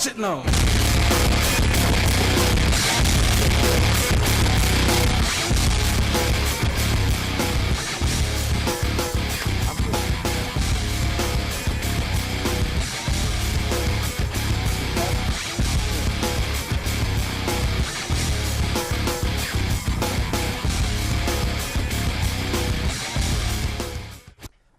Watch it now.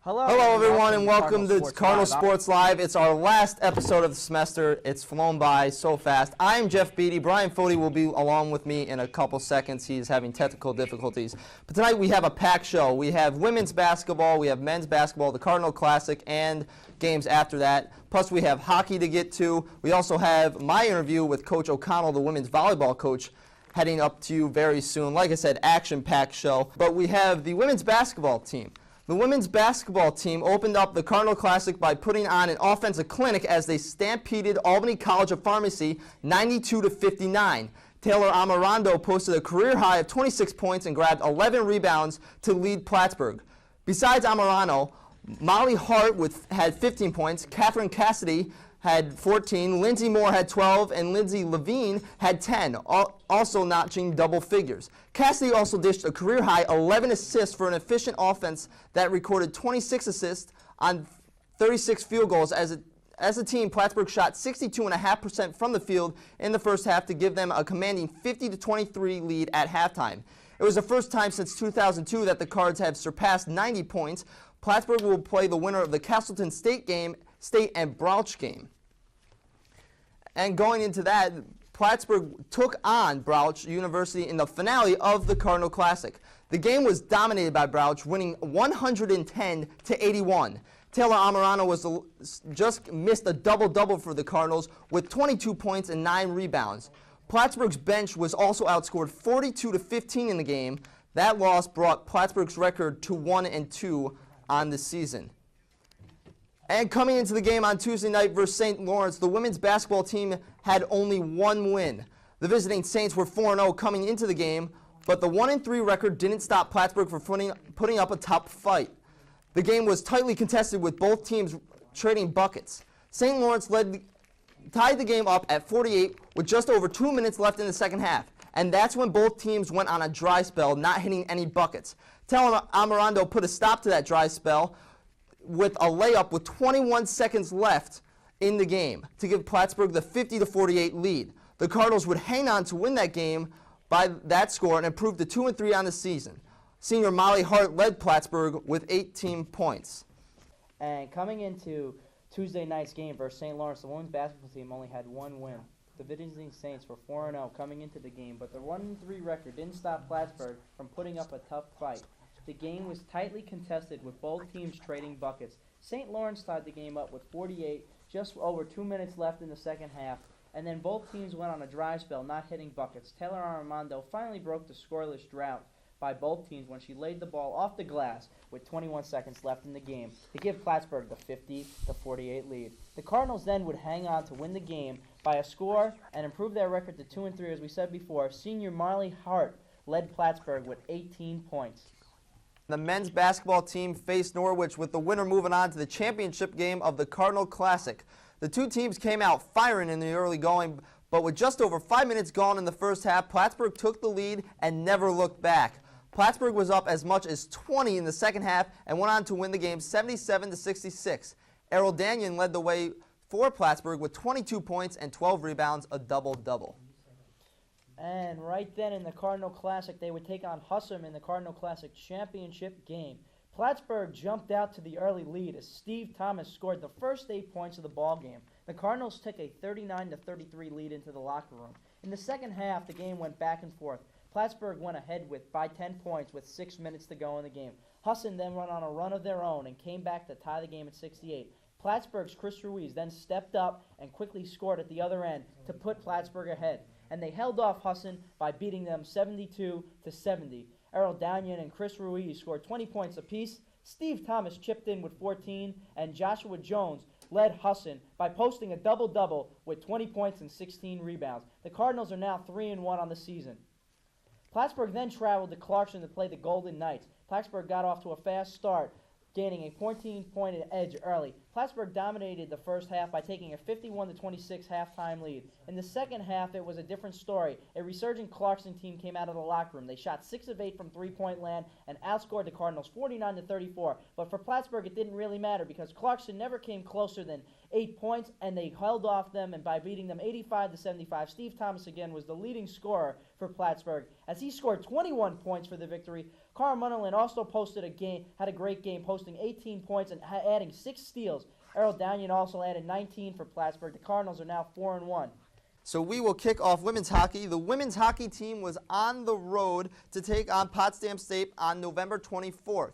Hello everyone, and welcome to Cardinal Sports Live. It's our last episode of the semester. It's flown by so fast. I'm Jeff Beatty. Brian Fody will be along with me in a couple seconds. He's having technical difficulties. But tonight we have a packed show. We have women's basketball, we have men's basketball, the Cardinal Classic, and games after that. Plus we have hockey to get to. We also have my interview with Coach O'Connell, the women's volleyball coach, heading up to you very soon. Like I said, action-packed show. But we have the women's basketball team. The women's basketball team opened up the Cardinal Classic by putting on an offensive clinic as they stampeded Albany College of Pharmacy 92-59. Taylor Amarando posted a career high of 26 points and grabbed 11 rebounds to lead Plattsburgh. Besides Amarano, Molly Hart had 15 points, Catherine Cassidy had 14, Lindsay Moore had 12, and Lindsay Levine had 10, also notching double figures. Cassidy also dished a career-high 11 assists for an efficient offense that recorded 26 assists on 36 field goals. As a team, Plattsburgh shot 62.5% from the field in the first half to give them a commanding 50-23 lead at halftime. It was the first time since 2002 that the Cards have surpassed 90 points. Plattsburgh will play the winner of the Castleton State and Brouch game. And going into that, Plattsburgh took on Brouch University in the finale of the Cardinal Classic. The game was dominated by Brouch, winning 110-81. Taylor Amarano just missed a double-double for the Cardinals with 22 points and 9 rebounds. Plattsburgh's bench was also outscored 42-15 in the game. That loss brought Plattsburgh's record to 1-2 on the season. And coming into the game on Tuesday night versus St. Lawrence, the women's basketball team had only one win. The visiting Saints were 4-0 coming into the game, but the 1-3 record didn't stop Plattsburgh from putting up a tough fight. The game was tightly contested with both teams trading buckets. St. Lawrence tied the game up at 48 with just over 2 minutes left in the second half, and that's when both teams went on a dry spell, not hitting any buckets. Taylor Amarando put a stop to that dry spell with a layup with 21 seconds left in the game to give Plattsburgh the 50-48 lead. The Cardinals would hang on to win that game by that score and improve to 2-3 on the season. Senior Molly Hart led Plattsburgh with 18 points. And coming into Tuesday night's game versus St. Lawrence, the women's basketball team only had one win. The visiting Saints were 4-0 coming into the game, but the 1-3 record didn't stop Plattsburgh from putting up a tough fight. The game was tightly contested with both teams trading buckets. St. Lawrence tied the game up with 48, just over 2 minutes left in the second half, and then both teams went on a dry spell, not hitting buckets. Taylor Armando finally broke the scoreless drought by both teams when she laid the ball off the glass with 21 seconds left in the game to give Plattsburgh the 50-48 lead. The Cardinals then would hang on to win the game by a score and improve their record to 2-3, as we said before. Senior Marley Hart led Plattsburgh with 18 points. The men's basketball team faced Norwich, with the winner moving on to the championship game of the Cardinal Classic. The two teams came out firing in the early going, but with just over 5 minutes gone in the first half, Plattsburgh took the lead and never looked back. Plattsburgh was up as much as 20 in the second half and went on to win the game 77-66. Errol Danion led the way for Plattsburgh with 22 points and 12 rebounds, a double-double. And right then in the Cardinal Classic, they would take on Hussam in the Cardinal Classic championship game. Plattsburgh jumped out to the early lead as Steve Thomas scored the first 8 points of the ball game. The Cardinals took a 39-33 lead into the locker room. In the second half, the game went back and forth. Plattsburgh went ahead by 10 points with 6 minutes to go in the game. Hussam then went on a run of their own and came back to tie the game at 68. Plattsburgh's Chris Ruiz then stepped up and quickly scored at the other end to put Plattsburgh ahead, and they held off Hussam by beating them 72-70. Errol Danion and Chris Ruiz scored 20 points apiece. Steve Thomas chipped in with 14, and Joshua Jones led Hussam by posting a double-double with 20 points and 16 rebounds. The Cardinals are now 3-1 on the season. Plattsburgh then traveled to Clarkson to play the Golden Knights. Plattsburgh got off to a fast start, gaining a 14-point edge early. Plattsburgh dominated the first half by taking a 51-26 halftime lead. In the second half, it was a different story. A resurgent Clarkson team came out of the locker room. They shot 6 of 8 from three-point land and outscored the Cardinals 49-34. But for Plattsburgh, it didn't really matter because Clarkson never came closer than 8 points, and they held off them, and by beating them 85-75, Steve Thomas again was the leading scorer for Plattsburgh as he scored 21 points for the victory. Carl Munnerlin also had a great game, posting 18 points and adding 6 steals. Errol Daniel also added 19 for Plattsburgh. The Cardinals are now 4-1. So we will kick off women's hockey. The women's hockey team was on the road to take on Potsdam State on November 24th.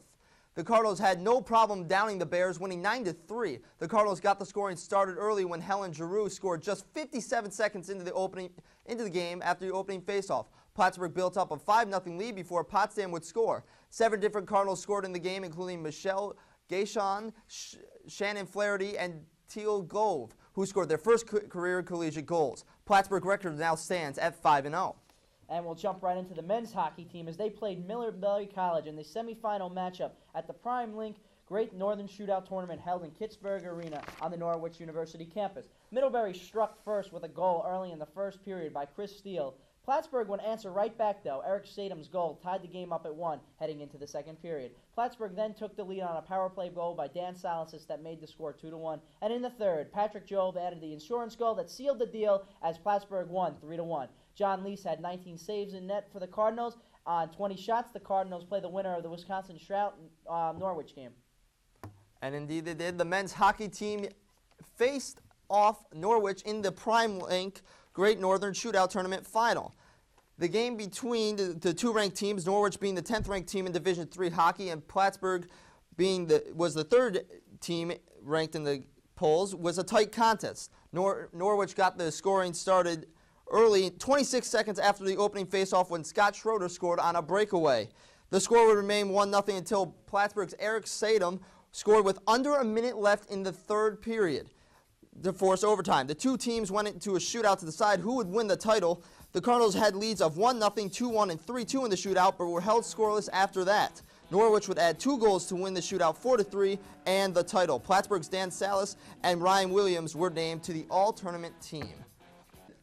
The Cardinals had no problem downing the Bears, winning 9-3. The Cardinals got the scoring started early when Helen Giroux scored just 57 seconds into the game after the opening faceoff. Plattsburgh built up a 5-0 lead before Potsdam would score. 7 different Cardinals scored in the game, including Michelle Gayshon, Shannon Flaherty, and Teal Gove, who scored their first career collegiate goals. Plattsburgh record now stands at 5-0. And we'll jump right into the men's hockey team as they played Middlebury College in the semifinal matchup at the Prime Link Great Northern Shootout Tournament held in Pittsburgh Arena on the Norwich University campus. Middlebury struck first with a goal early in the first period by Chris Steele. Plattsburgh would answer right back, though. Eric Sadum's goal tied the game up at 1 heading into the second period. Plattsburgh then took the lead on a power play goal by Dan Salasis that made the score 2-1. And in the third, Patrick Jobe added the insurance goal that sealed the deal as Plattsburgh won 3-1. John Lease had 19 saves in net for the Cardinals. On 20 shots, the Cardinals play the winner of the Wisconsin Shroud Norwich game. And indeed they did. The men's hockey team faced off Norwich in the Prime Link Great Northern Shootout Tournament final. The game between the two ranked teams, Norwich being the 10th ranked team in Division III hockey and Plattsburgh was the third team ranked in the polls, was a tight contest. Norwich got the scoring started early, 26 seconds after the opening faceoff when Scott Schroeder scored on a breakaway. The score would remain 1-0 until Plattsburgh's Eric Sadum scored with under a minute left in the third period to force overtime. The two teams went into a shootout to decide who would win the title. The Cardinals had leads of 1-0, 2-1, and 3-2 in the shootout, but were held scoreless after that. Norwich would add 2 goals to win the shootout 4-3 and the title. Plattsburgh's Dan Salas and Ryan Williams were named to the all-tournament team.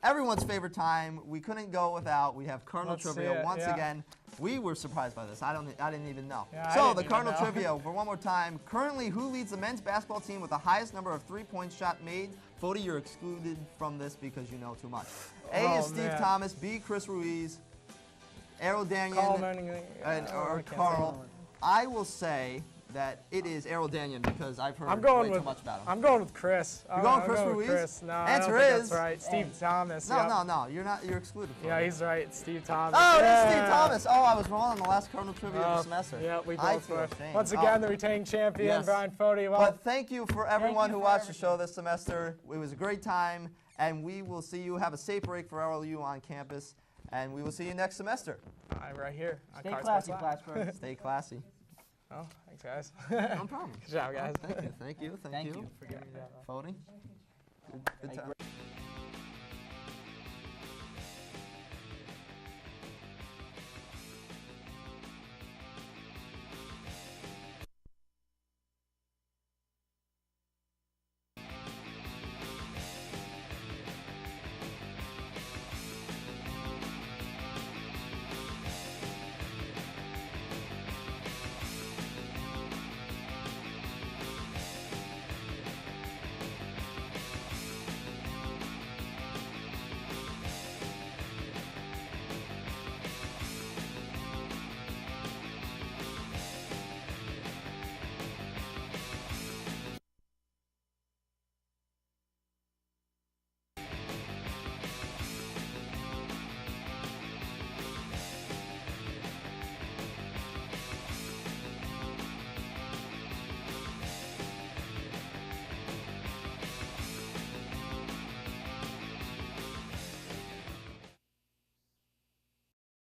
Everyone's favorite time. We couldn't go without. We have Cardinal Trivia once again. We were surprised by this. I didn't even know. Yeah, so the Cardinal Trivia for one more time. Currently, who leads the men's basketball team with the highest number of 3-point shot made? Fody, you're excluded from this because you know too much. A is Steve Thomas. B, Chris Ruiz. Errol Daniel or Carl. I will say that it is Errol Daniel because I've heard way too much about him. I'm going with Chris. You're going Chris Ruiz? Chris. No, Answer I don't think is that's right. Steve Thomas. No. You're not. You're excluded. Yeah, he's right. Steve Thomas. Oh, it is Steve Thomas. Oh, I was wrong on the last Cardinal Trivia of the semester. Yeah, we both were. ashamed. Once again, the retaining champion, Brian Fody. Well, but thank you for everyone who watched the show this semester. It was a great time, and we will see you. Have a safe break for all of you on campus, and we will see you next semester. right here. Stay classy, Plattsburgh. Stay classy. Oh, thanks, guys. No problem. Good job, guys. Thank you. Thank you. Thank you for giving me that. Fody. Good time.